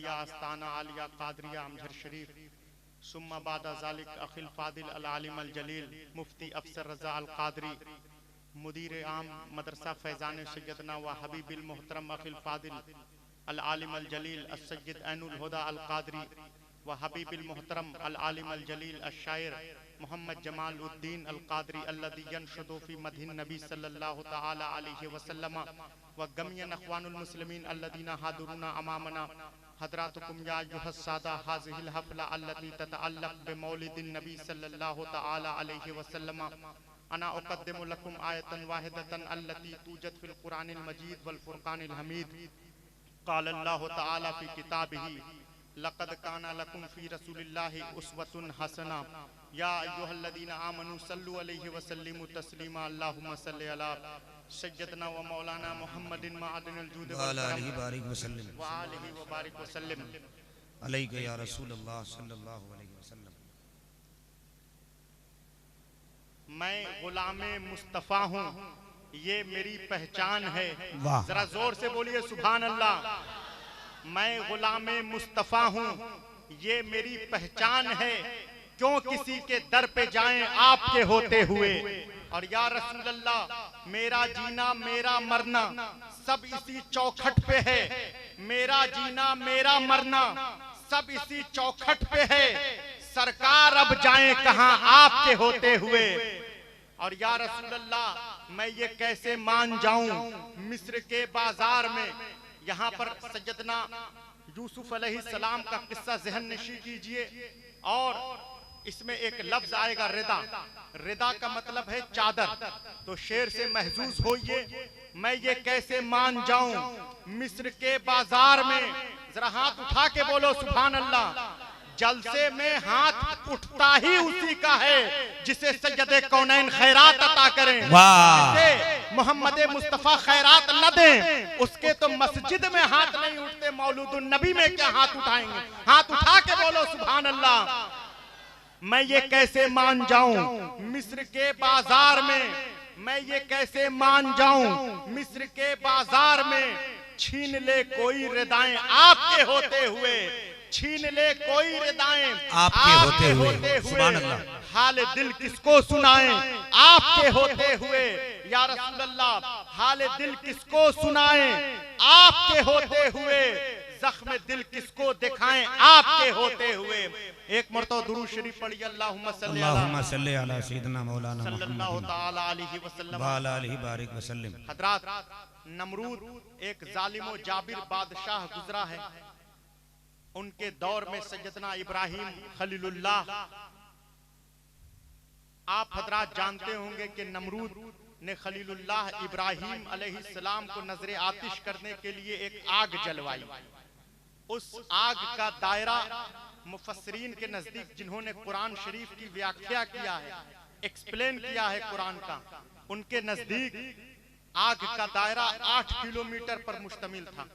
दाहिया आस्ताना आलिया कादरिया अमजहर शरीफ सुम्मा बादा जालिक अखिल फादिल अल आलिम अल जलील मुफ्ती अफसर रजा अल कादरी मुदीर आम मदरसा फैजान सैयदना व हबीबिल मोहतरम अखिल फादिल अल आलिम अल जलील सैयद ऐनुल हुदा अल कादरी व हबीबिल मोहतरम अल आलिम अल जलील अशायर मोहम्मद जमाल उद्दीन अल कादरी अल्लज़ी यनशदु फी मदहिन नबी सल्लल्लाहु तआला अलैहि वसल्लम व गमियन अख्वानुल मुस्लिमीन अल्लज़ीना हादुरुना अमामना हज़रातुकुम या अय्युहस सादा हाज़िहिल हफ़ला अल्लती ततअल्लक़ बिमौलिदिन नबी सल्लल्लाहु तआला अलैहि वसल्लम अना उक़द्दिमु लकुम आयतन वाहिदतन अल्लती तूजद फिल कुरानिल मजीद वल फुरक़ानिल हमीद क़ाल अल्लाहु तआला फ़ी किताबिही लक़द काना लकुम फ़ी रसूलिल्लाहि उस्वतुन हसना या अय्युहल्लज़ीना आमनू सल्लु अलैहि व सल्लिमू तस्लीमा अल्लाहुम्मा सल्लि अला सय्यदना व मौलाना मुहम्मदिन मअदिनुल जूद व आलिहि बारिक वसल्लम व आलिहि व बारिक वसल्लम अलैका या रसूलल्लाह सल्लल्लाहु अलैहि वसल्लम। मैं गुलामे मुस्तफ़ा हूँ, ये मेरी पहचान है। जरा जोर से बोलिए सुभान अल्लाह। मैं गुलामे मुस्तफ़ा हूँ, ये मेरी पहचान है, क्यों किसी के दर पे जाएं आपके होते हुए। और या रसूल अल्लाह, मेरा जीना मेरा मरना सब इसी चौखट पे है। मेरा जीना मेरा मरना सब इसी चौखट पे है। सरकार अब जाएं कहां आपके होते हुए। और या रसूल अल्लाह, मैं ये कैसे मान जाऊं मिस्र के बाजार में। यहाँ पर सैयदना यूसुफ अलैहिस्सलाम का किस्सा ज़हन नशी कीजिए और इसमें एक लफ्ज आएगा रिदा। रिदा का मतलब है चादर। तो शेर से महजूज होइए, मैं ये कैसे मान जाऊं मिस्र के बाजार में। जरा हाथ उठा के बोलो सुभान अल्लाह। जलसे में हाथ उठता ही उसी का है जिसे सैयदे कौनैन खैरात अता करें। जिसे मोहम्मद मुस्तफ़ा खैरात न दें उसके तो मस्जिद में हाथ नहीं उठते, मौलूदुन नबी में क्या हाथ उठाएंगे। हाथ उठा के बोलो सुभान अल्लाह। मैं ये कैसे मान जाऊं मिस्र के बाजार में। मैं ये कैसे मान जाऊं मिस्र के बाजार में। छीन ले कोई रिदाएं आपके होते हुए। छीन ले कोई रिदाएं आपके होते हुए। सुभान अल्लाह। हाल दिल किसको सुनाएं आपके होते हुए। या रसूल अल्लाह, हाल दिल किसको सुनाएं आपके होते हुए। जख्म दिल किसको दिखाएं आपके होते हुए। एक मरतबा दुरूद शरीफ पढ़िए, अल्लाहुम्मा सल्ली अला सय्यिदना मौलाना सल्लल्लाहु तआला अलैहि वसल्लम व आलिहि बारिक वसल्लम। हज़रात, नमरूद एक जालिम जाबिर बादशाह गुजरा है। उनके दौर में सैयदना इब्राहिम खलीलुल्लाह। आप हजरात जानते होंगे कि नमरूद ने खलीलुल्लाह इब्राहिम अलैहिस्सलाम को नजरे आतिश करने के लिए एक आग जलवाई। उस आग का दायरा मुफस्सिरीन के नजदीक, जिन्होंने कुरान शरीफ की व्याख्या किया है, एक्सप्लेन किया है कुरान का, उनके नजदीक आग का दायरा 8 किलोमीटर पर मुश्तमिल था।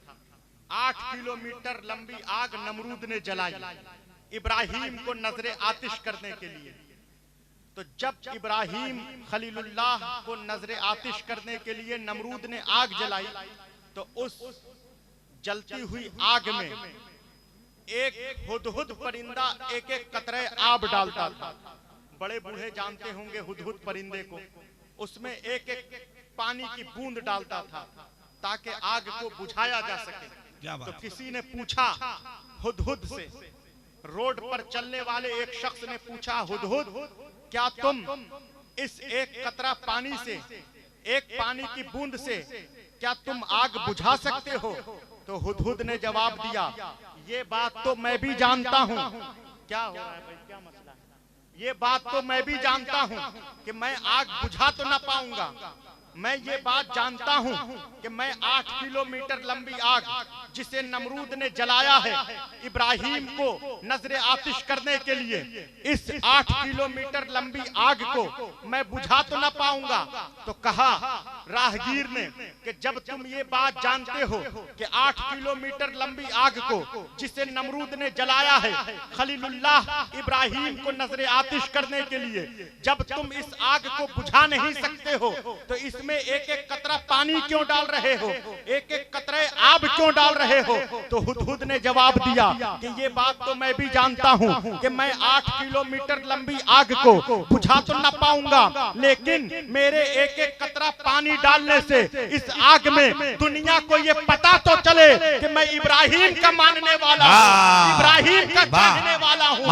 8 किलोमीटर लंबी आग नमरूद ने जलाई इब्राहिम को नजरे आतिश करने के लिए। तो जब इब्राहिम खलीलुल्लाह को नजरे आतिश करने के लिए नमरूद ने आग जलाई, तो उस जलती हुई आग में एक हुदहुद परिंदा एक एक कतरे आब डालता था। बड़े बूढ़े जानते होंगे हुदहुद परिंदे को। उसमें एक एक पानी की बूंद डालता था ताकि आग को बुझाया जा सके। तो किसी ने पूछा हुदहुद से, रोड पर चलने वाले एक शख्स ने पूछा, हुदहुद, क्या तुम इस एक कतरा पानी से, एक पानी की बूंद से क्या तुम आग बुझा सकते हो? तो हुदहुद ने जवाब दिया, ये बात तो मैं भी जानता हूँ। क्या हो रहा है भाई, क्या मसला है? ये बात तो मैं भी जानता हूँ कि मैं आग बुझा तो ना पाऊंगा। मैं ये बात जानता हूँ कि मैं 8 किलोमीटर लंबी आग जिसे नमरूद ने जलाया है इब्राहिम को नजरे आतिश करने के लिए, इस 8 किलोमीटर लंबी आग को मैं बुझा तो ना पाऊंगा। तो कहा राहगीर ने कि जब तुम ये बात जानते हो कि 8 किलोमीटर लंबी आग को जिसे नमरूद ने जलाया है खलीलुल्लाह इब्राहिम को नजरे आतिश करने के लिए, जब तुम इस आग को बुझा नहीं सकते करते हो तो इसमें एक एक कतरा पानी क्यों डाल रहे हो, एक एक कतरे आग क्यों डाल रहे हो? तो हुदहुद ने जवाब दिया कि ये बात तो मैं भी जानता हूँ कि मैं 8 किलोमीटर लंबी आग को बुझा तो न पाऊंगा, लेकिन मेरे एक एक कतरा पानी डालने से इस आग में दुनिया को ये पता तो चले कि मैं इब्राहिम का मानने वाला हूँ, इब्राहिम का चाहने वाला हूँ,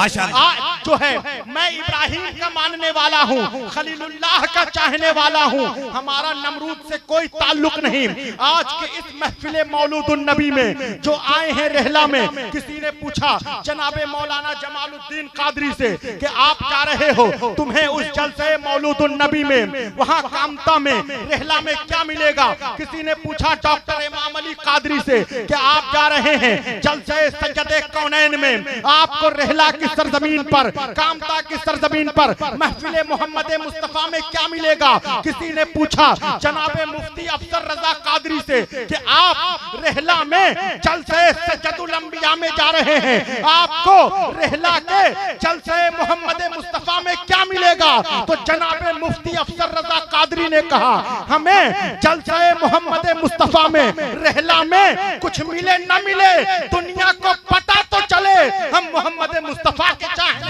जो है मैं इब्राहिम का मानने वाला हूँ, खलीलुल्लाह का चाहने वाला हूँ, हमारा नमरूद से कोई ताल्लुक नहीं। आज के इस महफिले मौलूदुन नबी में जो आए हैं रहला में, किसी ने पूछा जनाबे मौलाना जमालुद्दीन कादरी से कि आप जा रहे हो, तुम्हें उस जलसे मौलूदुन नबी में वहां कामता में रहला में क्या मिलेगा? किसी ने पूछा डॉक्टर इमाम अली कादरी से कि आप जा रहे हैं जलसे सज्जदे कौनैन में, आपको रहला की सरजमीन पर, कामता की सरजमीन पर महफिले मोहम्मद मुस्तफा में क्या मिलेगा? किसी ने पूछा जनाबे मुफ्ती अफसर रजा कादरी से कि आप रहला में जलसे सज्जदुल अंबिया में जा रहे हैं, आपको रहला के जलसे मोहम्मद मुस्तफा में क्या मिलेगा? तो जनाबे मुफ्ती अफसर रजा कादरी ने कहा हमें जलसे मोहम्मद मुस्तफा में रहला में कुछ मिले न मिले, दुनिया को पता तो चले हम मोहम्मद मुस्तफा के चाहने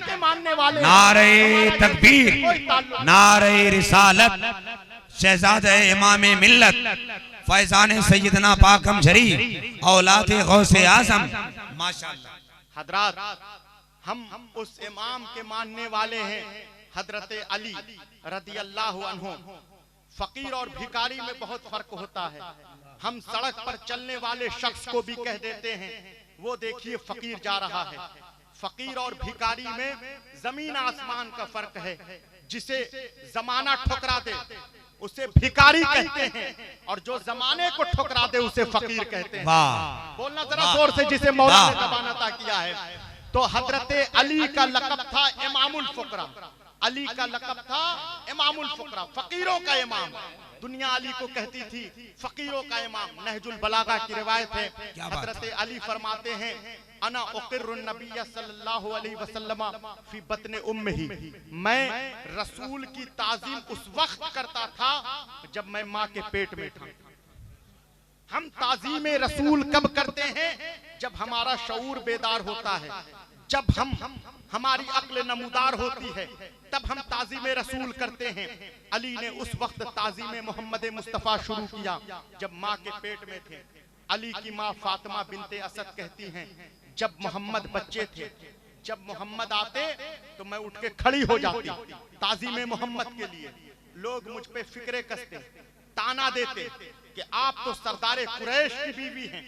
के मानने वाले। नारे तकबीर, नारे रिसालत, शहजादे इमामे मिल्लत, फैजान सैयदना पाकम झरी, औलादे गौसे आज़म, माशाअल्लाह। हजरात, हम उस इमाम के मानने वाले हैं हजरत अली रदी अल्लाह अन्हु। फकीर और भिखारी में बहुत फर्क होता है। हम सड़क पर चलने वाले शख्स को भी कह देते हैं वो देखिए फकीर जा रहा है। फकीर और भिखारी में जमीन आसमान का फर्क है। जिसे जमाना ठुकरा दे उसे भिखारी कहते हैं, और जो जमाने को ठुकरा दे उसे फकीर कहते हैं। बोलना जरा जोर से, जिसे मौला ने ज़बान अता किया है। तो हजरत अली का लक़ब था इमामुल फुकरा, अली का लक़ब था इमामुल फुकरा, फकीरों का इमाम। दुनिया अली को कहती थी फकीरों का इमाम। नहजुल बलागा की रिवायत है, हजरत अली फरमाते हैं अना उक़िर्रुन नबिय्य सल्लल्लाहु अलैहि वसल्लम फी बत्न उम्मिही, मैं रसूल की ताज़ीम उस वक्त करता था जब मैं माँ के पेट में था। हम ताज़ीम रसूल कब करते हैं? जब हमारा शऊर बेदार होता है, जब हमारी अक्ल नमूदार होती है, तब हम ताज़ीम रसूल करते हैं। अली ने उस वक्त ताज़ीम मोहम्मद मुस्तफ़ा शुरू किया जब माँ के पेट में थे। अली की माँ फातिमा बिनते असद कहती हैं जब मोहम्मद बच्चे थे, जब मोहम्मद आते तो मैं उठ के खड़ी हो जाती ताज़ीम मोहम्मद के लिए। लोग मुझ पे फिक्रे कसते, ताना देते कि आप तो सरदारे कुरैश की बीवी हैं,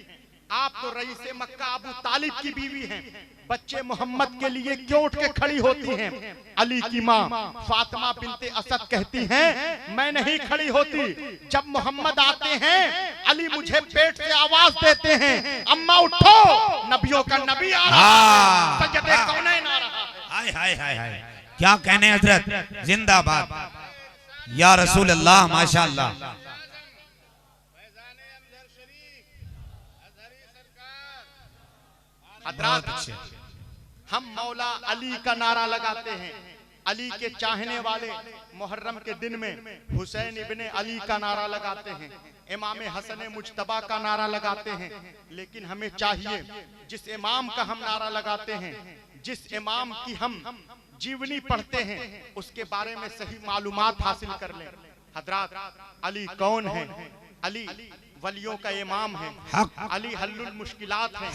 आप तो रईसे मक्का अबू तालिब की बीवी हैं, बच्चे मोहम्मद के लिए क्यों उठ के खड़ी होती हैं? अली की माँ फातिमा बिनते असद कहती हैं मैं नहीं खड़ी होती। जब मोहम्मद आते हैं अली मुझे पेट से आवाज देते हैं अम्मा उठो, नबियों का नबी आ रहा है, सजदे कौनैन आ रहा है। हाय हाय हाय हाय, क्या कहने हजरत, जिंदाबाद या रसूल अल्लाह, माशाअल्लाह। हम मौला अली का नारा लगाते हैं। अली के चाहने वाले मुहर्रम के दिन में हुसैन इब्ने अली का नारा लगाते हैं, इमाम हसन मुज्तबा का नारा लगाते हैं। लेकिन हमें चाहिए जिस इमाम का हम नारा लगाते हैं, जिस इमाम की हम जीवनी पढ़ते हैं, उसके बारे में सही मालूमात हासिल कर लें। हजरात, अली कौन है? अली वलियों का इमाम है, अली हल्लुल मुश्किलात है,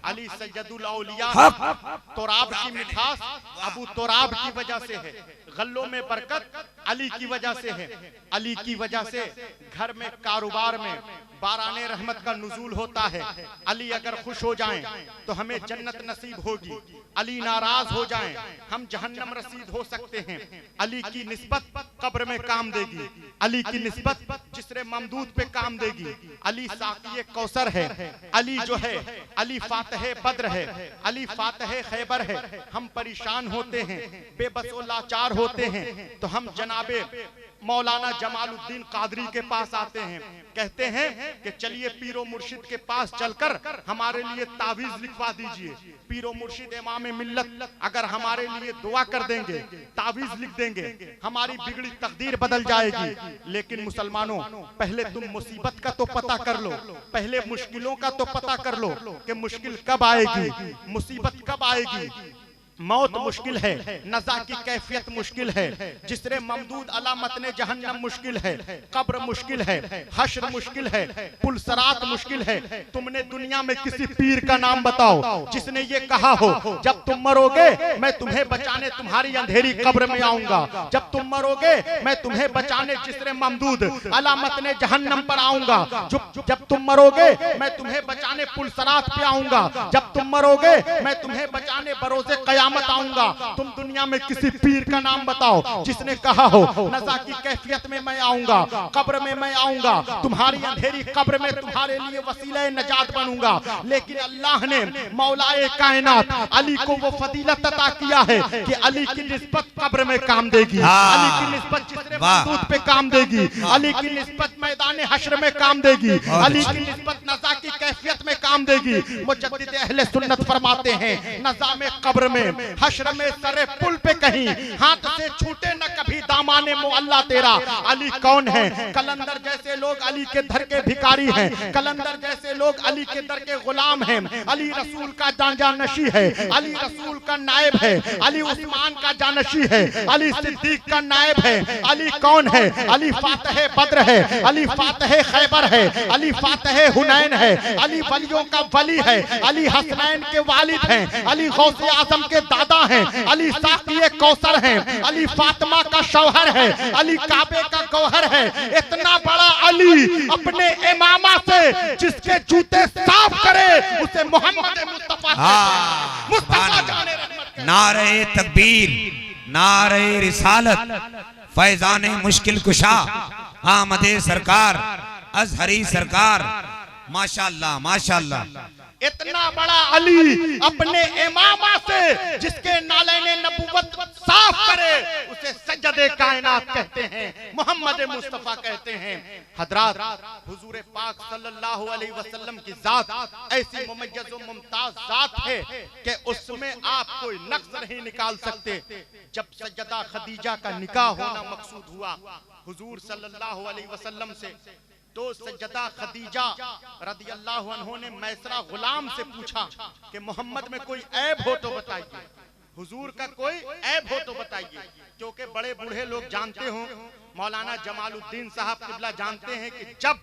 अली सैयदुल औलिया है। तोराब की मिठास अबू तोराब की वजह से है, गल्लों में बरकत अली की वजह से है। अली की वजह से घर में कारोबार में बाराने रहमत का नुज़ूल होता है। अली अगर खुश हो जाएं तो हमें जन्नत नसीब होगी, अली नाराज हो जाएं हम जहन्नम रसीद हो सकते हैं। अली की निस्बत कब्र में काम देगी, अली की निस्बत जिस्र ममदूद पे काम देगी। अली साक़िए कौसर है, अली जो है अली फातह बद्र है, अली फातह खैबर है। हम परेशान होते हैं, बेबस और लाचार होते हैं तो हम जनाबे मौलाना जमालुद्दीन कादरी के पास आते हैं, कहते हैं कि चलिए पीरो मुर्शिद के पास चलकर हमारे लिए तावीज लिखवा दीजिए। पीरो मुर्शिद इमाम मिल्लत अगर हमारे लिए दुआ कर देंगे, तावीज लिख देंगे, हमारी बिगड़ी तकदीर बदल जाएगी। लेकिन मुसलमानों, पहले तुम मुसीबत का तो पता कर लो, पहले मुश्किलों का तो पता कर लो कि मुश्किल कब आएगी, मुसीबत कब आएगी। मौत मुश्किल है, नज़ा की कैफियत मुश्किल है, जिसरे ममदूद अलामत ने जहन्नम मुश्किल है, कब्र मुश्किल है, हश्र मुश्किल है, पुलसरात मुश्किल है। तुमने दुनिया में किसी पीर का नाम बताओ जिसने ये कहा हो जब तुम मरोगे मैं तुम्हें बचाने तुम्हारी अंधेरी कब्र में आऊंगा, जब तुम मरोगे मैं तुम्हें बचाने जिसरे ममदूद अलामत ने जहन्नम पर आऊंगा, जब तुम मरोगे मैं तुम्हें बचाने पुलसरात पे आऊंगा, जब तुम मरोगे मैं तुम्हें बचाने बरोज़े क़यामत आऊंगा। तुम दुनिया में किसी पीर का नाम बताओ जिसने कहा हो नज़ा की कैफियत में मैं आऊंगा, कब्र में मैं आऊंगा, तुम्हारी अंधेरी कब्र में तुम्हारे लिए वसीला नजात बनूंगा। लेकिन अल्लाह ने मौलाए कायनात अली को वो फजीलत अता किया है कि अली की निस्बत कब्र में काम देगी, अली की निस्बत जिसरे ममदूद पे काम देगी, अली की निस्बत मैदान हश्र में काम देगी, अली की निस्बत नज़ा की कैफियत में काम देगी। मुजद्दिद अहले सुन्नत फरमाते हैं नज़ा में, कब्र में, हश्र में, सरे पुल पे कहीं हाथ से छूटे न कभी दामाने मुअल्ला तेरा। अली कौन है? कलंदर जैसे लोग अली के दर के भिखारी हैं, कलंदर जैसे लोग अली के दर के गुलाम हैं। अली रसूल का जानशी है, अली रसूल का नायब है, अली उस्मान का जानशी है, अली सिद्दीक का नायब है। अली कौन है? अली फातह बद्र है, अली फातह खैबर है, अली फातह हुनैन है, अली वलियों का वली है, अली हसनैन के वालिद हैं, अली गौसे आजम के दादा हैं, अली साक़िए कौसर हैं, अली फातिमा का शौहर है, अली काबे का गौहर है। इतना बड़ा अली अपने इमामा से जिसके जूते साफ करे उसे मोहम्मद मुस्तफा जाने रहमत। नारे तकबीर, नारे रिसालत, फैजाने मुश्किल कुशा, आमदे सरकार, अजहरी सरकार, माशाअल्लाह माशाअल्लाह। इतना बड़ा अली अपने इमामा से जिसके नालैने नबुव्वत साफ करे उसे सज्जदे कायनात कहते हैं, मोहम्मद मुस्तफा कहते हैं। हजरात, हुजूर पाक सल्लल्लाहु अलैहि वसल्लम की जात ऐसी मुमय्यज़ व मुमताज जात है कि उसमें आप कोई नक्स नहीं निकाल सकते। जब सज्जदा खदीजा का निकाह होना मकसूद हुआ हुजूर सल्लल्लाहु अलैहि वसल्लम से, तो सज्जदा खदीजा रदियल्लाहु अन्हा ने मैसरा गुलाम से पूछा कि मोहम्मद में कोई ऐब हो तो बताइए, हुजूर का कोई ऐब हो तो बताइए। क्योंकि बड़े बूढ़े लोग जानते हो, मौलाना जमालुद्दीन साहब किबला जानते हैं कि जब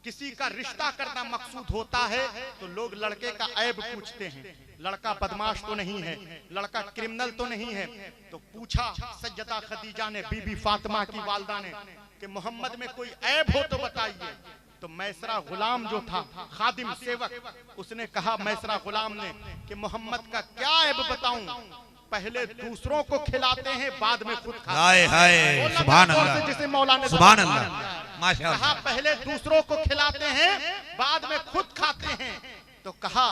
किसी का रिश्ता करना मकसूद होता है तो लोग लड़के का ऐब पूछते हैं। लड़का बदमाश तो नहीं है, लड़का क्रिमिनल तो नहीं है। तो पूछा सज्जदा खदीजा ने, बीबी फातिमा की वालदा ने, कि मोहम्मद में कोई ऐब हो तो बताइए। तो मैसरा गुलाम जो था, खादिम सेवक, उसने कहा मैसरा गुलाम ने कि मोहम्मद का क्या ऐब बताऊं, पहले दूसरों को खिलाते हैं बाद में खुद खाते हैं। सुभान अल्लाह, जिसे मौलाना सुभान अल्लाह, माशाअल्लाह। कहा पहले दूसरों को खिलाते हैं बाद में खुद खाते हैं। तो कहा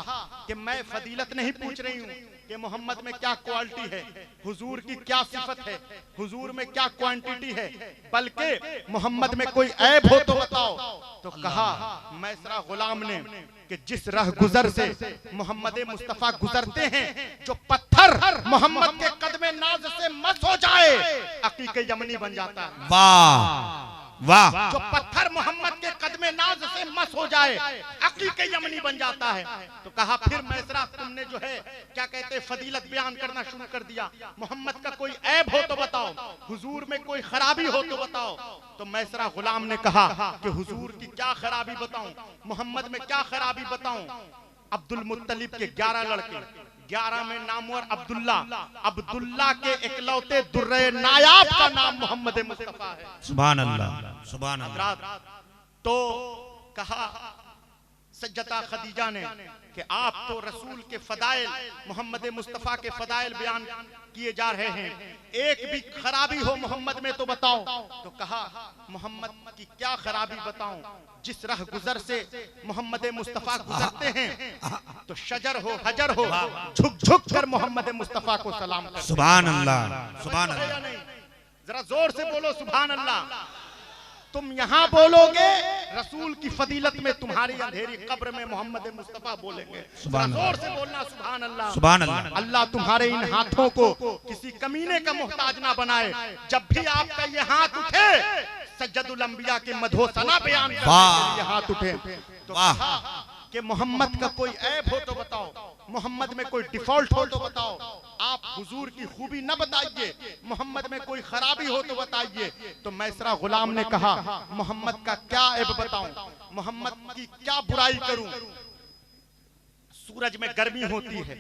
कि मैं फजीलत नहीं पूछ रही हूँ कि मोहम्मद में क्या क्वालिटी है, हुजूर की क्या सिफत है, हुजूर में क्या क्वांटिटी है, बल्कि मोहम्मद में कोई ऐब हो तो बताओ। तो कहा मैसरा गुलाम ने कि जिस राह गुजर से मोहम्मद मुस्तफा गुजरते हैं, जो पत्थर मोहम्मद के कदमे नाज से मस हो जाए अकीके यमनी बन जाता है। वाह वाह। जो पत्थर मोहम्मद के कदमे नाज से मस हो जाए अकीके यमनी बन जाता है। तो कहा फिर मैसरा तुमने जो है क्या कहते फजीलत बयान करना शुरू कर दिया, मोहम्मद का कोई ऐब हो तो बताओ, हुजूर में कोई खराबी हो तो बताओ। तो मैसरा गुलाम ने कहा कि हुजूर की क्या खराबी बताऊं, मोहम्मद में क्या खराबी बताऊं। अब्दुल मुत्तलिब के 11 लड़के, 11 में नामवर अब्दुल्ला, अब्दुल्ला के इकलौते दुर्रे नायाब का नाम मोहम्मद मुस्तफा है। सुभान अल्लाह, सुभान अल्लाह। तो कहा सज्जदा खदीजा ने कि आप तो रसूल के फदाइल, मोहम्मद मुस्तफा के फदाइल बयान किए जा रहे हैं, एक भी खराबी हो मोहम्मद में तो बताओ। तो कहा मोहम्मद की क्या खराबी बताऊं, जिस राह गुजर से मोहम्मद मुस्तफा गुजरते हैं तो शजर हो हजर हो झुक झुक कर मोहम्मद मुस्तफा को सलाम कर। सुभान अल्लाह, सुभान अल्लाह। जरा जोर से बोलो सुभान अल्लाह। तुम यहाँ बोलोगे रसूल की फजीलत में, तुम्हारी अंधेरी कब्र में मोहम्मद मुस्तफा बोलेंगे। जोर से बोलना सुभान अल्लाह। सुभान अल्लाह। अल्लाह तुम्हारे इन हाथों को किसी कमीने का मोहताज ना बनाए। जब भी आपका ये हाथ उठे सज्जदुल अंबिया के मधो सना बयान करने के लिए हाथ उठे तो कि मोहम्मद का कोई ऐब हो तो बताओ, मोहम्मद में कोई डिफॉल्ट हो तो बताओ। आप हुजूर की खूबी न बताइए, मोहम्मद में कोई खराबी हो तो बताइए। तो मैसरा गुलाम ने कहा मोहम्मद का क्या ऐब बताऊं, मोहम्मद की क्या बुराई करूं। सूरज में गर्मी होती है,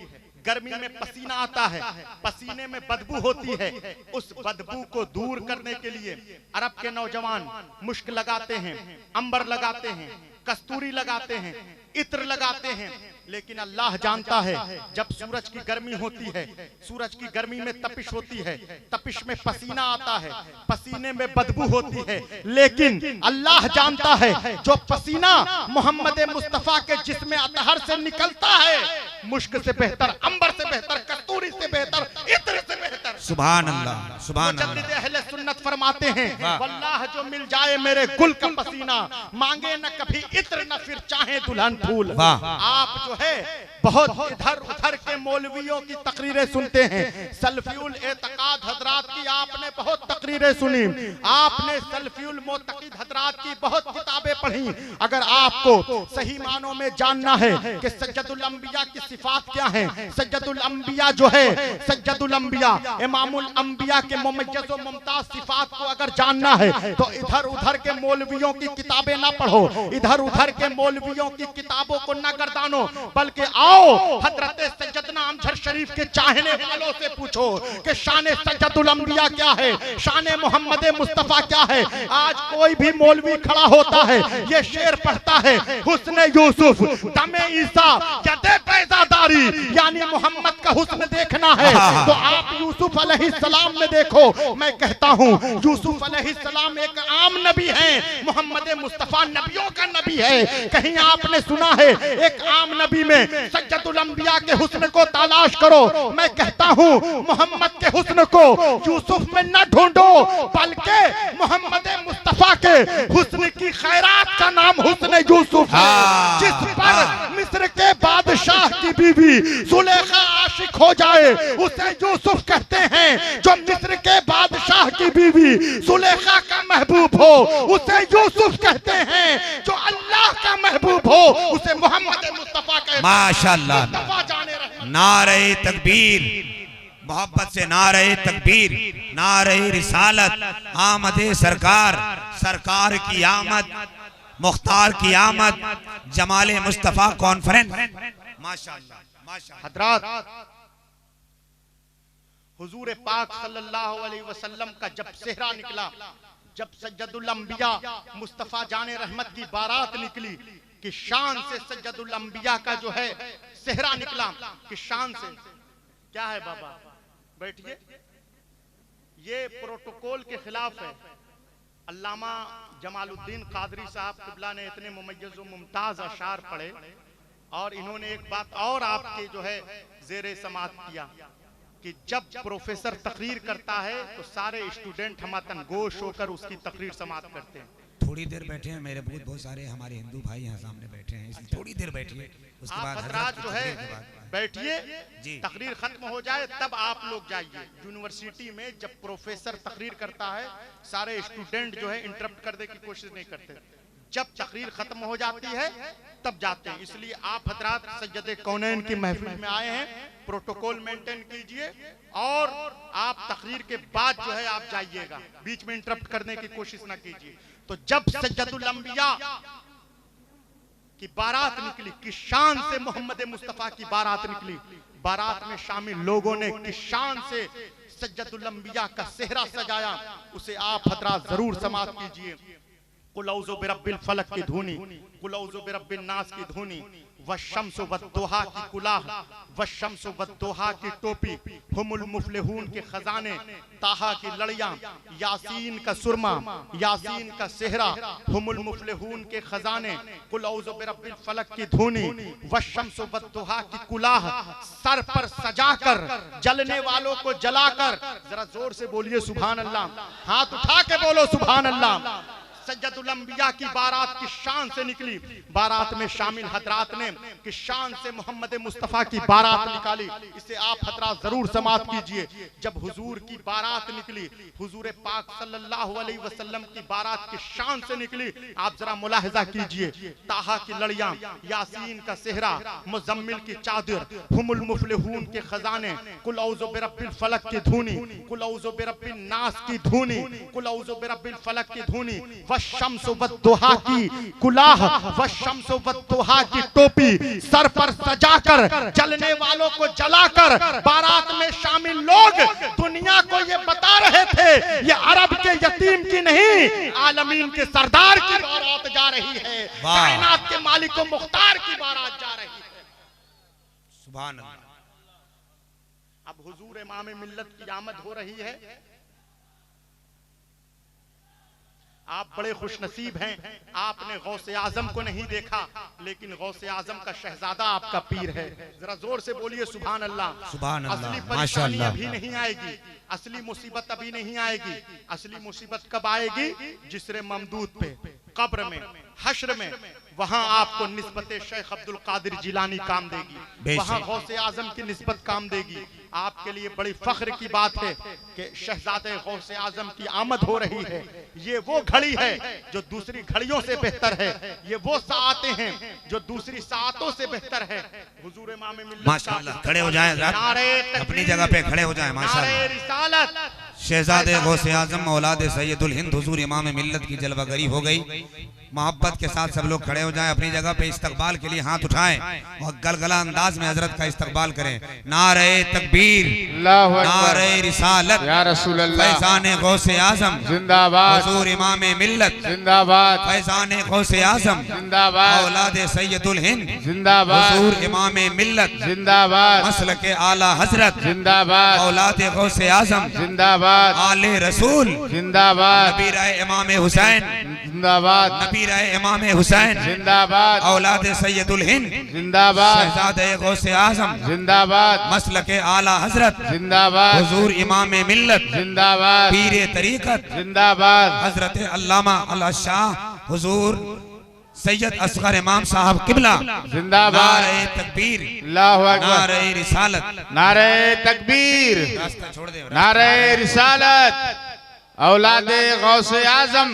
गर्मी में पसीना आता है, पसीने में बदबू होती है। उस बदबू को दूर करने के लिए अरब के नौजवान मुश्क लगाते हैं, अंबर लगाते हैं, कस्तूरी लगाते हैं, इत्र लगाते हैं। लेकिन अल्लाह जानता है जब सूरज की गर्मी होती है, सूरज की गर्मी में तपिश होती है, तपिश में पसीना आता है, पसीने में बदबू होती है। लेकिन अल्लाह जानता है जो पसीना मोहम्मद मुस्तफा के जिस्म अतहर से निकलता है, मुश्क से बेहतर, अंबर से बेहतर, कस्तूरी से बेहतर, इत्र से बेहतर। सुभान अल्लाह, सुभान अल्लाह। मुजद्दिद अहले सुन्नत फरमाते हैं वल्लाह जो मिल जाए मेरे गुल का पसीना, मांगे न कभी इत्र न फिर चाहे दुल्हन फूल। आप जो है बहुत इधर उधर के मौलवियों की तकरीरें सुनते हैं, सल्फियुल एतकाद हजरात की आपने बहुत तकरीरें सुनी, आपने सल्फियुल मोतकिद हजरात की बहुत किताबें पढ़ी। अगर आपको सही मानों में जानना है कि सज्जदुल अंबिया की सिफात क्या है, सज्जदुल अंबिया जो है, सज्जदुल अंबिया इमामुल अंबिया के मुमय्यज़ व मुमताज सिफात को अगर जानना है तो इधर उधर के मौलवियों की किताबें ना पढ़ो, इधर उधर के मौलवियों की किताबों को ना गर्दानो, बल्कि आओ हजरत सज्जदना अमजद शरीफ के चाहने वालों से पूछो कि शान सज्जदुल अंबिया क्या है, शान मोहम्मद मुस्तफा क्या है। आज कोई भी मौलवी खड़ा होता है, ये शेर पढ़ता है हुस्न यूसुफ दमे ईसा यदे पैजादारी, यानी मोहम्मद का हुस्न देखना है तो आप यूसुफ अलैहिस्सलाम में देखो। मैं कहता हूँ यूसुफ अलैहिस्सलाम एक आम नबी है, मोहम्मद मुस्तफा नबियों का नबी है। कहीं आपने सुना है एक आम नबी में सज्जदुल अंबिया के हुस्न को तलाश करो। मैं कहता हूँ मोहम्मद के हुस्न को यूसुफ में न ढूंढो, बल्कि मोहम्मद मुस्तफा के हुस्न की खैरात का नाम हुस्न यूसुफ है, जिस पर मिस्र के बादशाह की बीवी सुलेखा आशिक हो जाए उसे यूसुफ कहते हैं। जो मिस्र के बादशाह की बीवी सुलेखा का महबूब हो उसे यूसुफ कहते हैं। जो अल्लाह का महबूब हो उसे मोहम्मद मुस्तफा कहते हैं। माशाअल्लाह, नारे तकबीर, मोहब्बत से नारे तकबीर, नारे रिसालत, आमदे सरकार, सरकार की आमद, मुख्तार की आमद, जमाले मुस्तफा कॉन्फ्रेंस। माशाअल्लाह, माशाअल्लाह। हजरात हुजूर पाक सल्लल्लाहु अलैहि वसल्लम का जब सेहरा निकला, जब सज्जदुल अंबिया मुस्तफा जाने रहमत की बारात निकली कि शान से सज्जदुल अंबिया का जो है सेहरा निकला कि शान से क्या है। बाबा बैठिए, ये प्रोटोकॉल के खिलाफ है। अल्लामा जमालुद्दीन कादरी साहब क़िबला ने इतने मुमय्यज़ व मुमताज अशार पढ़े और इन्होंने एक बात और आपके जो है ज़ेरे समात किया कि जब प्रोफेसर तकरीर करता है तो सारे स्टूडेंट हमातन गोश होकर उसकी तकरीर समात करते हैं। थोड़ी देर बैठे हैं, मेरे बहुत सारे हमारे हिंदू भाई यहाँ सामने बैठे हैं, इसलिए थोड़ी देर बैठिए, उसके बाद हजरात जो है बैठिए, तकरीर खत्म हो जाए तब आप लोग जाइए। यूनिवर्सिटी में जब प्रोफेसर तकरीर करता है सारे स्टूडेंट जो है इंटरप्ट करने की कोशिश नहीं करते, जब तकरीर खत्म हो जाती है तब जाते हैं। इसलिए आप हजरात सज्जदे कौनैन की महफिल में आए हैं, प्रोटोकॉल मेंटेन कीजिए और आप तकरीर के बाद जो है आप जाइएगा, बीच में इंटरप्ट करने की कोशिश ना कीजिए। तो जब सज्जदुल अंबिया की बारात निकली कि शान से मोहम्मद मुस्तफा की बारात निकली, बारात में शामिल लोगों ने कि शान से सज्जदुल अंबिया का सेहरा सजाया, उसे आप हजरात जरूर समात कीजिए। कुल औज़ु बिरब्बिल फलक की धुनी, कुल औज़ु बिरब्बिन नास की धुनी, वश्शम्स वद्दुहा की कुलाह, वश्शम्स वद्दुहा की टोपी, हुमुल मुफ्लिहून के खजाने, ताहा की लड़ियां, यासीन का सुरमा, यासीन का सेहरा, हुमुल मुफ्लिहून के खजाने, कुल औज़ु बिरब्बिल फलक की धूनी, वश्शम्स वद्दुहा की कुलाह, सर पर सजाकर जलने वालों को जलाकर, जरा जोर से बोलिए सुभान अल्लाह, हाथ उठा के बोलो सुभान अल्लाह। सैयदुल अंबिया की बारात की शान से निकली, बारात में शामिल हजरात ने कि शान से मोहम्मद मुस्तफ़ा की बारात निकाली। इसे आप हजरात जरूर समाप्त कीजिए। जब हुजूर की बारात निकली, हुजूर पाक सल्लल्लाहु अलैहि वसल्लम की बारात की शान से निकली, आप जरा मुलाहिजा कीजिए। ताहा की लड़ियां, यासीन का सेहरा, मुजम्मिल की चादर, हुमुल मुफ्लिहून के खजाने, कुल औज़ु बिरब्बिल फलक की धूनी, कुल औज़ु बिरब्बिन नास की धूनी, कुल औज़ु बिरब्बिल फलक की धूनी, वश्शम्स वद्दुहा की कुलाह, वश्शम्स वद्दुहा की टोपी, सर पर सजाकर जलने वालों को जलाकर बारात में शामिल लोग दुनिया को ये बता रहे थे ये अरब के यतीम की नहीं, आलमीन के सरदार की बारात जा रही है, कायनात के मालिक व मुख्तार की बारात जा रही है। सुभान अल्लाह। अब हुजूर इमाम मिल्लत की आमद हो रही है। आप बड़े खुशनसीब हैं, आपने गौसे आजम को नहीं देखा, लेकिन गौसे आजम का शहजादा आपका पीर है। जरा जोर से बोलिए सुभान अल्लाह। सुभान अल्लाह, असली परेशानी अभी नहीं आएगी, असली मुसीबत अभी नहीं आएगी। असली मुसीबत कब आएगी? जिसरे ममदूद पे, कब्र में, हश्र में, वहां आपको निस्बत शेख अब्दुल कादिर जिलानी काम देगी, वहां गौसे आजम की निस्बत काम देगी। आपके लिए बड़ी फख्र की बात है कि शहजादे गौसे आजम की आमद हो रही है। ये वो घड़ी है जो दूसरी घड़ियों से बेहतर है, ये वो साआतें हैं जो दूसरी साआतों से बेहतर है। हुजूर इमाम मिल्लत माशाअल्लाह, खड़े हो जाएं, अपनी जगह पे खड़े हो जाएं। माशाअल्लाह, रिसालत शहजादे गौसे आजम औलाद सैयदुल हिंद हुजूर इमाम मिल्लत की जलवागरी हो गई। मोहब्बत के साथ सब लोग खड़े हो जाएं, अपनी जगह पे इस्तकबाल के लिए हाथ उठाएं और गलगला अंदाज में हजरत का इस्तकबाल करें। नारे तकबीर, नारे रिसालत, या रसूल अल्लाह, फैज़ान गौसे आजम जिंदाबाद, हुजूर इमाम मिल्लत जिंदाबाद, फैज़ान गौसे आजम जिंदाबाद, औलाद सैयदुल हिंद जिंदाबाद, हुजूर इमाम मिल्लत जिंदाबाद, मसलक आला हजरत जिंदाबाद, औलाद गौसे आजम जिंदाबाद, आले रसूल जिंदाबाद, नबी राय इमाम हुसैन, जिंदाबाद, नबी राय इमाम हुसैन, जिंदाबाद, औलाद सैयदुल हिंद, जिंदाबाद, शहजादे गौसे आजम, जिंदाबाद, मसलक आला हजरत, जिंदाबाद, हुजूर इमाम मिल्लत, जिंदाबाद, पीरे तरीकत, जिंदाबाद, हजरत अल्लामा अल शाह हुजूर सैयद असगर इमाम साहब किबला, जिंदाबाद, नारे तकबीर, अल्लाहु अकबर, नारे रिसालत, नारे तकबीर, रास्ता छोड़ दे, नारे रिसालत, औलादे गौसे आजम,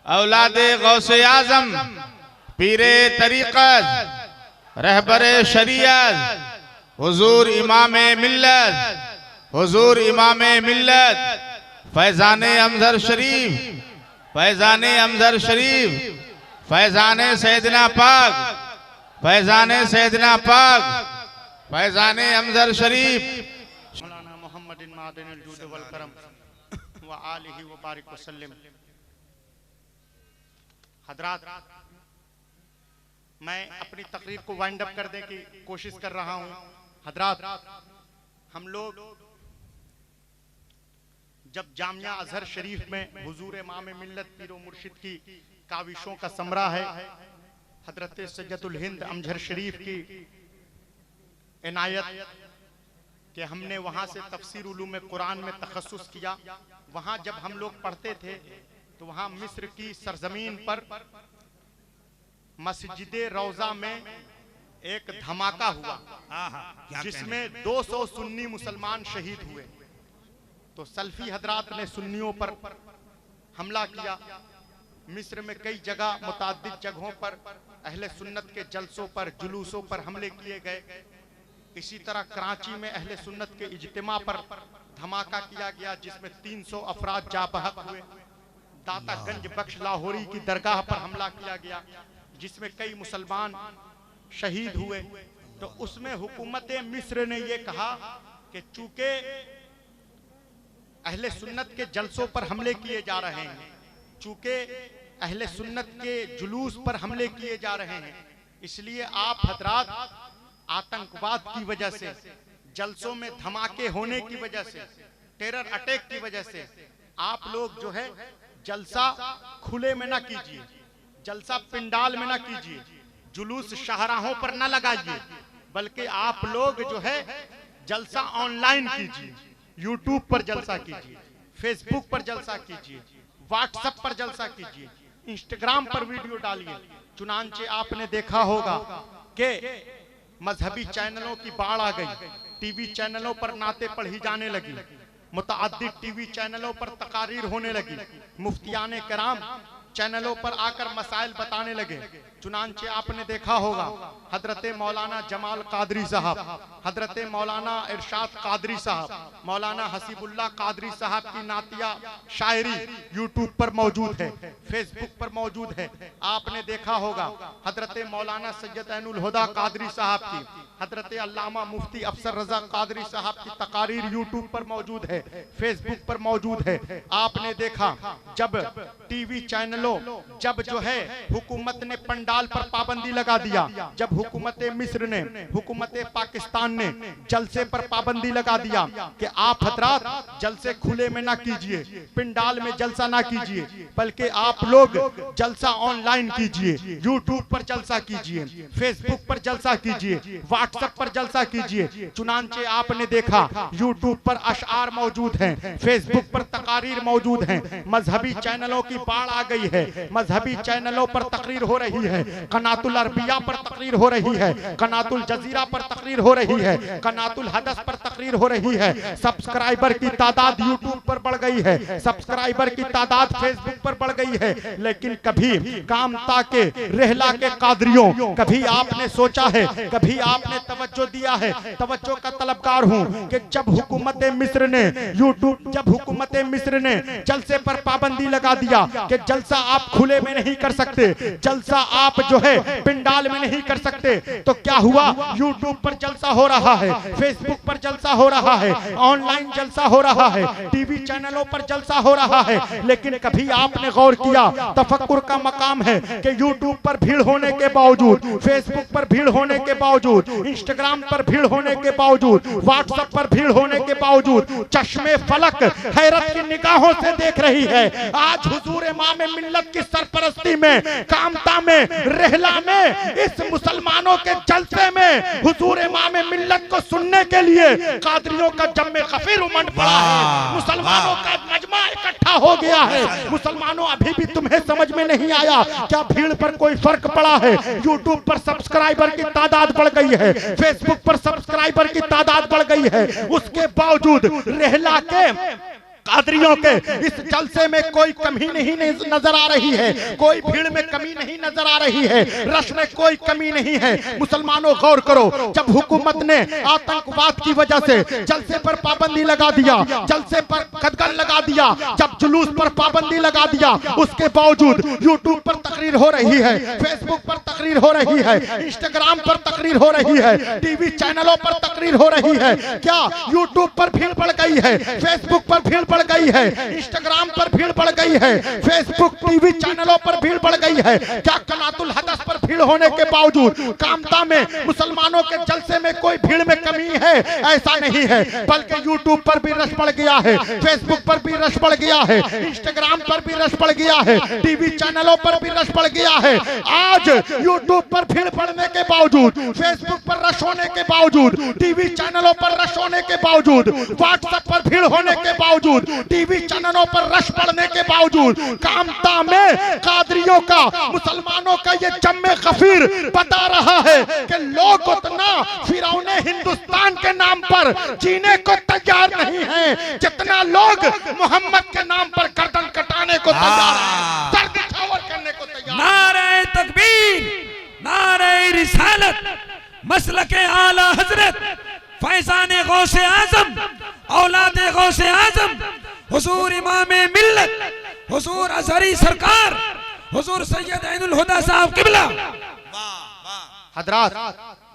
औलादे गौसे आजम, पीरे तरीक़त, रहबरे शरीयत, हुजूर इमाम मिल्लत, हुजूर इमाम मिल्लत, फैज़ाने अमज़र शरीफ, फैज़ाने अमज़र शरीफ, फैज़ाने सैयदना पाक, फैज़ाने सैयदना पाक, फैज़ाने अमज़र शरीफ, मौलाना मोहम्मद मादिनुल जूद वल करम व आलिहि व बारिक वसल्लम। हजरात, मैं अपनी तकरीर को वाइंड अप करने की कोशिश कर रहा हूं। हजरात, हम लोग जब जामिया अजहर शरीफ में हुजूर इमाम मिल्लत पीरो मुर्शिद की काविशों का समरा है, हजरत सैयदुल हिंद अमजहर शरीफ की इनायत कि हमने वहां से तफसीर उलूम कुरान में तखस्सुस किया। वहां जब हम लोग पढ़ते थे तो वहां मिस्र की सरजमीन पर मस्जिद रौजा में एक धमाका हुआ जिसमें 200 सुन्नी मुसलमान शहीद हुए। तो सल्फी हजरात ने सुन्नियों पर हमला किया। मिस्र में कई जगह मुताद्दिद जगहों पर अहले सुन्नत के जलसों पर, जुलूसों पर हमले किए गए। इसी तरह कराची में अहले सुन्नत के इज्तिमा पर धमाका किया गया जिसमें 300 अफराद जा बहक हुए। दाता गंज बख्श लाहौरी की दरगाह पर हमला किया गया जिसमें कई मुसलमान शहीद हुए। तो उसमें हुकूमत मिस्र ने यह कहा कि चूंकि अहले सुन्नत के जलसों पर हमले किए जा रहे हैं, चूंकि अहले सुन्नत के जुलूस पर हमले किए जा रहे हैं, इसलिए आप हजरात आतंकवाद की वजह से, जलसों में धमाके होने की वजह से, टेरर अटैक की वजह से आप लोग जो है जलसा खुले में ना कीजिए, जलसा पिंडाल में ना कीजिए, जुलूस शाहराहों पर ना लगाइए, बल्कि आप लोग जो है जलसा ऑनलाइन कीजिए। यूट्यूब पर जलसा कीजिए, फेसबुक पर जलसा कीजिए, व्हाट्सएप पर जलसा कीजिए, इंस्टाग्राम पर वीडियो डालिए। चुनांचे आपने देखा होगा कि मजहबी चैनलों की बाढ़ आ गई, टीवी चैनलों पर नाते पढ़ी जाने लगी, मुतअद्दिद टीवी चैनलों पर तकारीर होने लगी, मुफ्तियाने कराम चैनलों पर आकर मसाइल बताने लगे। चुनांचे आपने देखा होगा हजरत मौलाना जमाल कादरी साहब, हजरत मौलाना इरशाद कादरी साहब, मौलाना हसीबुल्लाह कादरी साहब की नातिया शायरी यूट्यूब पर मौजूद है, फेसबुक पर मौजूद है। आपने देखा होगा हजरत मौलाना सैयद ऐनुल हुदा कादरी साहब की, हजरत अल्लामा मुफ्ती अफसर रजा कादरी साहब की तकारीर यूट्यूब पर मौजूद है, फेसबुक पर मौजूद है। आपने देखा जब टीवी चैनलों, जब जो है हुकूमत ने पंडाल पर पाबंदी लगा दिया, जब हुकूमत मिस्र ने, हुकूमत पाकिस्तान ने जलसे पर पाबंदी लगा दिया कि आप हजरात जलसे खुले में ना कीजिए, पिंडाल में जलसा ना कीजिए, बल्कि आप लोग जलसा ऑनलाइन कीजिए, यूट्यूब पर जलसा कीजिए, फेसबुक पर जलसा कीजिए, व्हाट्सएप पर जलसा कीजिए। चुनांचे आपने देखा यूट्यूब पर अशआर मौजूद हैं, फेसबुक पर तकारीर मौजूद हैं, मजहबी चैनलों की बाढ़ आ गई है, मजहबी चैनलों पर तकरीर हो रही है, कनातुल अरबिया पर तकरीर हो रही है, कनातुल जजीरा पर तकरीर हो रही है, कनातुल हदस पर तकरीर हो रही है। सब्सक्राइबर की तादाद यूट्यूब पर बढ़ गई है, सब्सक्राइबर की तादाद फेसबुक पर बढ़ गई है। लेकिन कभी कामता के, रेहला के कादरियों, कभी आपने सोचा है, कभी आपने तवज्जो दिया है? तवज्जो का तलबगार हूं कि जब हुकूमत मिस्र ने यूट्यूब, जब हुकूमत मिस्र ने जलसे पर पाबंदी लगा दिया कि जलसा आप खुले में नहीं कर सकते, जलसा आप जो है पिंडाल में नहीं कर सकते, तो क्या हुआ? यूट्यूब पर जलसा हो रहा है, फेसबुक पर जलसा हो रहा है, ऑनलाइन जलसा हो रहा है, टीवी चैनलों पर जलसा हो रहा है। लेकिन कभी आपने गौर किया? तफक्कुर का मकाम है कि यूट्यूब पर भीड़ होने के बावजूद, फेसबुक पर भीड़ होने के बावजूद, इंस्टाग्राम पर भीड़ होने के बावजूद, व्हाट्सएप पर भीड़ होने के बावजूद चश्मे फलक हैरत की निगाहों से देख रही है। आज हुजूर इमाम मिल्लत की सरपरस्ती में, कामता में, रेहला में, इस मुसलमानों के जलसे में हुजूर इमाम मिल्लत को सुनने के लिए कादरियों का जम्मे गफीर उमड़ पड़ा है, मुसलमानों का मजमा इकट्ठा हो गया है। मुसलमानों, अभी भी तुम्हें समझ में नहीं आया क्या भीड़ पर कोई फर्क पड़ा है? यूट्यूब पर सब्सक्राइबर की तादाद बढ़ गई है, फेसबुक पर सब्सक्राइबर की तादाद बढ़ गई है, उसके बावजूद रेहला के, कादरियों के इस जलसे में कोई कमी नहीं नजर आ रही है, कोई भीड़ में कमी नहीं नजर आ रही है, रश में कोई कमी नहीं है। मुसलमानों गौर करो, जब हुकूमत ने आतंकवाद की वजह से जलसे पर पाबंदी लगा दिया, जलसे पर कदगन लगा दिया, जब जुलूस पर पाबंदी लगा दिया, उसके बावजूद यूट्यूब पर तकरीर हो रही है, फेसबुक पर तकरीर हो रही है, इंस्टाग्राम पर तकरीर हो रही है, टीवी चैनलों पर तकरीर हो रही है। क्या यूट्यूब पर भीड़ बढ़ गई है, फेसबुक पर भीड़ बढ़ गई है, इंस्टाग्राम पर भीड़ बढ़ गई है, फेसबुक, टीवी चैनलों पर भीड़ बढ़ गई है? क्या कनातुल हदस पर भीड़ होने के बावजूद कामता में, मुसलमानों के जलसे में कोई भीड़ में कमी है? ऐसा नहीं है, बल्कि यूट्यूब पर भी रश बढ़ गया है, फेसबुक पर भी रश बढ़ गया है, इंस्टाग्राम पर भी रश बढ़ गया है, टीवी चैनलों पर भी रश बढ़ गया है। आज यूट्यूब पर भीड़ बढ़ने के बावजूद, फेसबुक पर रश होने के बावजूद, टीवी चैनलों पर रश होने के बावजूद, व्हाट्सएप पर भीड़ होने के बावजूद, टीवी चैनलों पर रश बढ़ने के बावजूद, कामता में कादरियों का, मुसलमानों का ये जम्मे गफीर बता रहा है कि लोग उतना फिरौने हिंदुस्तान के नाम पर जीने को तैयार नहीं हैं जितना लोग मोहम्मद के नाम पर गर्दन कटाने को तैयार हैं, सर निछावर करने को तैयार। नारे तकबीर, नारे रिसालत, मसलके आला हजरत, फैजाने गौसे आजम, औलादे गौसे आजम, हुजूर इमामे मिल्लत, हुजूर अजहरी सरकार, हुजूर सैयद ऐनुल हुदा साहब किबला। हजरात,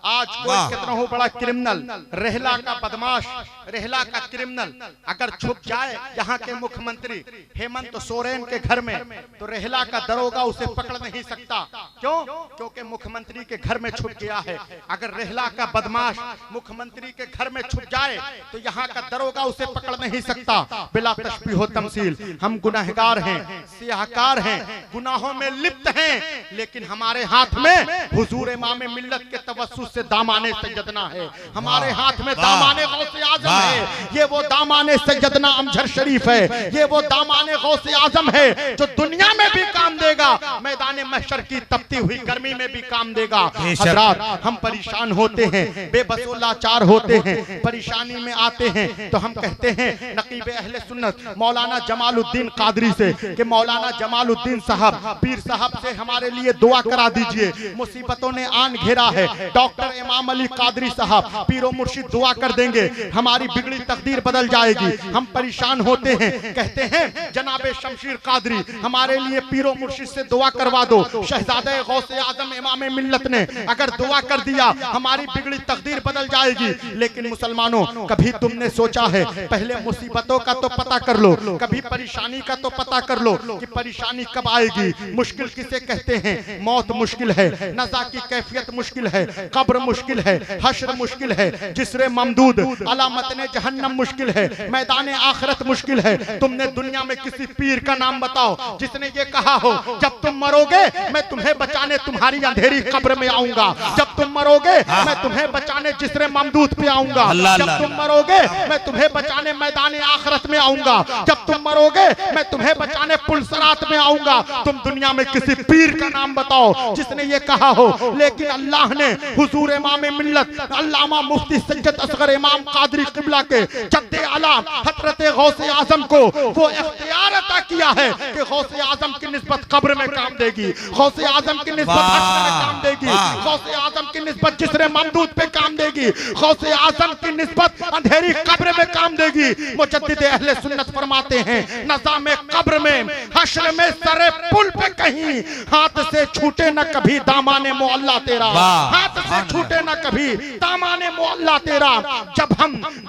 आज कोई कितना हो बड़ा क्रिमिनल, रेहला का बदमाश, रेहला का क्रिमिनल अगर छुप जाए यहाँ के मुख्यमंत्री हेमंत सोरेन के घर में, तो रेहला का दरोगा उसे पकड़ नहीं सकता। क्यों? क्योंकि मुख्यमंत्री के घर में छुप गया है। अगर रेहला का बदमाश मुख्यमंत्री के घर में छुप जाए तो यहाँ का दरोगा उसे पकड़ नहीं सकता। बिला तशबीह व तमसील हम गुनाहगार हैं, सियाहकार हैं, गुनाहों में लिप्त हैं, लेकिन हमारे हाथ में हुजूर इमाम मिल्लत के तवस्सुल से दामाने सैयदना है। हमारे हाथ में दामाने गौसे आजम है। ये वो दामाने सैयदना अमजद शरीफ है। ये वो दामाने गौसे आजम है जो दुनिया में भी काम देगा, मैदान महशर की तपती हुई गर्मी में भी काम देगा। हजरात, हम परेशान होते हैं, बेबसो लाचार होते हैं, परेशानी में आते हैं तो हम कहते हैं नकीब अहले सुन्नत मौलाना जमालुद्दीन कादरी से कि मौलाना जमालुद्दीन साहब पीर साहब से हमारे लिए दुआ करा दीजिए, मुसीबतों ने आन घेरा है। डॉक्टर इमाम अली कादरी साहब पीरो मुर्शिद दुआ कर देंगे, हमारी बिगड़ी तकदीर बदल जाएगी। हम परेशान होते हैं, कहते हैं जनाबे शमशीर कादरी हमारे लिए पीरो मुर्शिद से दुआ करवा दो। शहजादे गौसे आजम इमाम मिल्लत ने अगर दुआ कर दिया हमारी बिगड़ी तकदीर बदल जाएगी। लेकिन मुसलमानों, कभी तुमने सोचा है पहले मुसीबतों का तो पता कर लो, कभी परेशानी का तो पता कर लो कि परेशानी कब आएगी। मुश्किल किसे कहते हैं? मौत मुश्किल है, नज़ा की कैफियत मुश्किल है, कब्र मुश्किल है, हश्र मुश्किल है, जिस्रे ममदूद अलामतने जहन्नम मुश्किल है, मैदान आखिरत मुश्किल है। तुमने दुनिया में किसी पीर का नाम बताओ जिसने ये कहा हो जब तुम मरोगे मैं तुम्हें बचाने तुम्हारी अंधेरी कब्र में आऊंगा, जब तुम मरोगे मैं तुम्हें बचाने जिस्रे ममदूद पे आऊंगा, जब तुम मरोगे मैं तुम्हें बचाने मैदान आखिरत में आऊंगा, जब तुम मरोगे मैं तुम्हें बचाने पुलसरात में आऊंगा। तुम दुनिया में किसी पीर का नाम बताओ जिसने ये कहा हो। लेकिन अल्लाह ने हुजूर इमाम मिल्लत अल्लामा मुफ्ती सैयद असगर इमाम कादरी किबला के जद्दे आला हजरत गौसे आजम को वो इख्तियार अता किया है कि गौसे आजम की निस्बत कब्र में काम देगी, गौसे आजम की निस्बत हश्र में काम देगी, गौसे आजम की निस्बत जिस्रे ममदूद पे काम देगी, गौसे आजम की निस्बत अंधेरी कब्र में काम देगी। मुजद्दिद अहले सुन्नत फरमाते हैं नज़ाम कब्र में हश्र में सरे पुल पे कहीं हाथ से छूटे न कभी दामाने मोअल्ला तेरा, हाथ से छूटे न कभी दामाने मोअल्ला तेरा।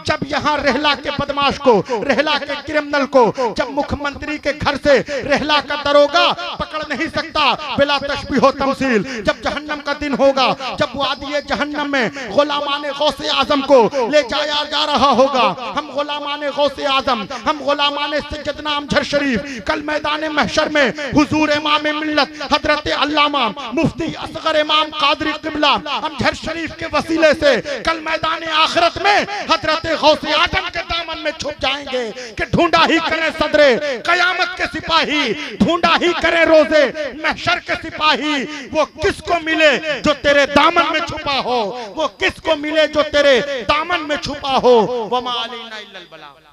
जब यहाँ रेहला के बदमाश को, रेहला के क्रिमिनल को जब मुख्यमंत्री के घर से रेहला का दरोगा पकड़ नहीं सकता, बिला तशबीह व तमसील जब जहन्नम का दिन होगा, जब वादिये जहन्नम में गुलामाने गौसे आजम को ले जाया जा रहा होगा, हम गुलामाने गौसे आजम, हम गुलामाने सैयदना अमजद शरीफ कल मैदान महशर में हुजूर इमाम मिल्लत हजरत अल्लामा मुफ्ती असगर इमाम कादरी किबला अमजद शरीफ के वसीले से कल मैदान आखिरत में हजरत गौसे आजम के दामन में छुप जाएंगे कि ढूंढा ही करें सदरे कयामत के सिपाही, ढूंढा ही करें रोजे महशर के सिपाही। वो किसको मिले जो तेरे दामन में छुपा हो, वो किसको मिले जो तेरे दामन में छुपा हो। वमा अलैना इल्लल बलाग।